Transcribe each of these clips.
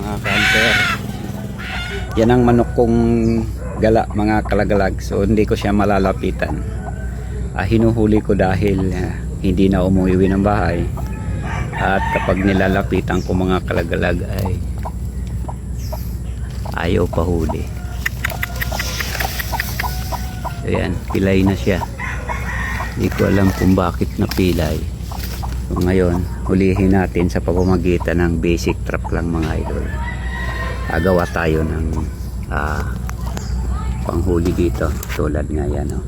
mga kanter. Yan ang manok kong gala mga kalagalag, so hindi ko siya malalapitan. Hinuhuli ko dahil hindi na umuwi ng bahay, at kapag nilalapitan ko mga kalagalag ay ayaw pa huli. So yan, pilay na siya. Hindi ko alam kung bakit napilay. So ngayon, hulihin natin sa pamamagitan ng basic trap lang mga idol. Gawa tayo ng panghuli dito. Tulad nga yan, oh.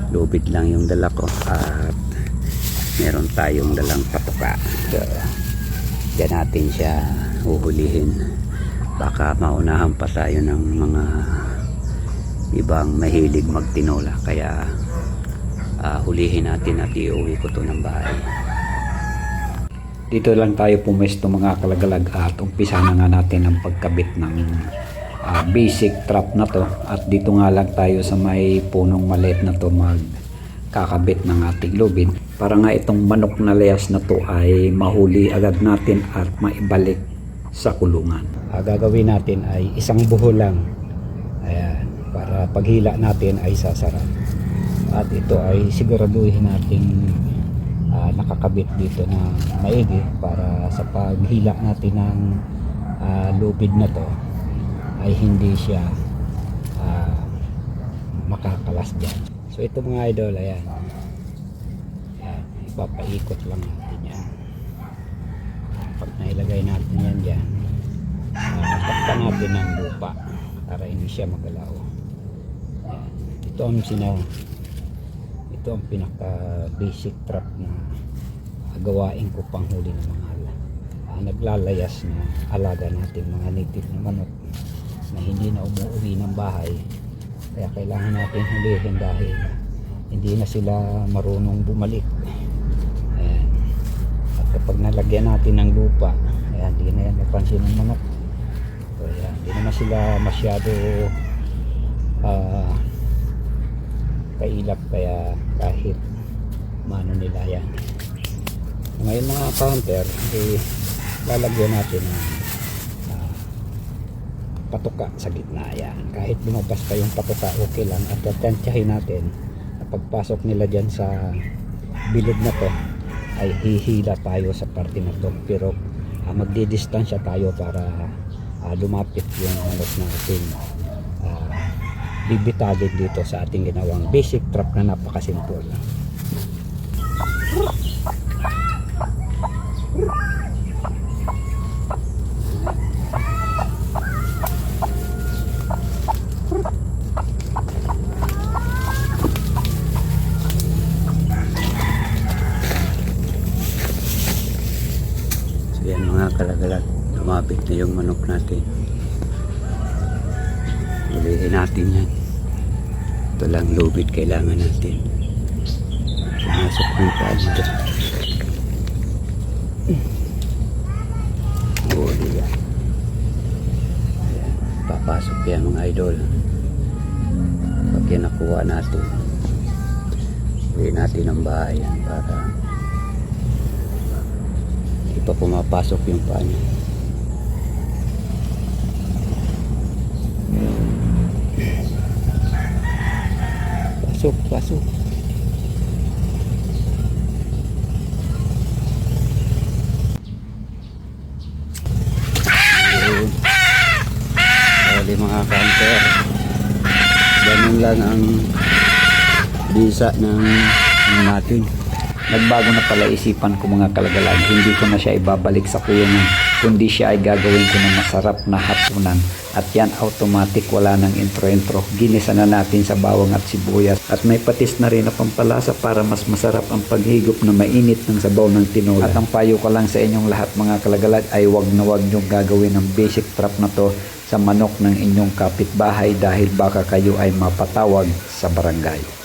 Lubid lang yung dala ko at meron tayong dalang patuka. So, dyan natin siya uhulihin. Baka maunahan pa tayo ng mga ibang mahilig magtinola, kaya hulihin natin at iuwi ko to ng bahay. Dito lang tayo pumesto mga kalagalag at umpisa na nga natin ang pagkabit ng basic trap na to, at dito nga lang tayo sa may punong maliit na to magkakabit ng ating lubid para nga itong manok na layas na to ay mahuli agad natin at maibalik sa kulungan. Gagawin natin ay isang buho lang, ayan, para paghila natin ay sasarap, at ito ay siguraduhin natin nakakabit dito na maigi para sa paghila natin ng lubid na to ay hindi siya makakalas dyan. So ito mga idol, ayan, ipapaikot lang natin yan. Pag nailagay natin yan dyan, takpan natin ng lupa para hindi siya magalaw. Ayan. Ito ang pinaka basic trap na gawain ko panghuli ng mga naglalayas na alaga natin mga native na manok na hindi na umuwi ng bahay. Kaya kailangan natin hulihin dahil hindi na sila marunong bumalik. Ayan. At kapag nalagyan natin ng lupa, ayan, hindi na yan napansin ng manok. So, ayan, hindi naman sila masyado kailap, kaya kahit mano nila yan. Ngayon mga counter, lalagyan natin ng patuka sa gitna. Yan, kahit lumabas pa yung patuka, okay lang, at tatantyahin natin na pagpasok nila dyan sa bilog na to ay hihila tayo sa parte na to, pero magdidistansya tayo para lumapit yung manok natin bibitagin dito sa ating ginawang basic trap na napakasimple. So yan mga kalagalag, lumapit na yung manok natin. Hulihin natin yan. Ito lang lubid kailangan natin. Pumasok ng paa dito. Huli yan. Ayan, papasok yan mga idol. Pag yan nakuha natin, hulihin natin ang bahay yan para hindi pa pumapasok yung paa niya. Pasok. Huli mga kanter. Ganun lang ang bisa ng natin. Nagbago na pala isipan ko mga kalagalag. Hindi ko na siya ibabalik sa kulungan, kundi siya ay gagawin ko ng masarap na hapunan. At yan automatic, wala nang intro. Ginisa na natin sa bawang at sibuyas. At may patis na rin na pampalasa para mas masarap ang paghigop na mainit ng sabaw ng tinola. At ang payo ko lang sa inyong lahat mga kalagalag ay wag na wag nyong gagawin ng basic trap na to sa manok ng inyong kapitbahay dahil baka kayo ay mapatawag sa barangay.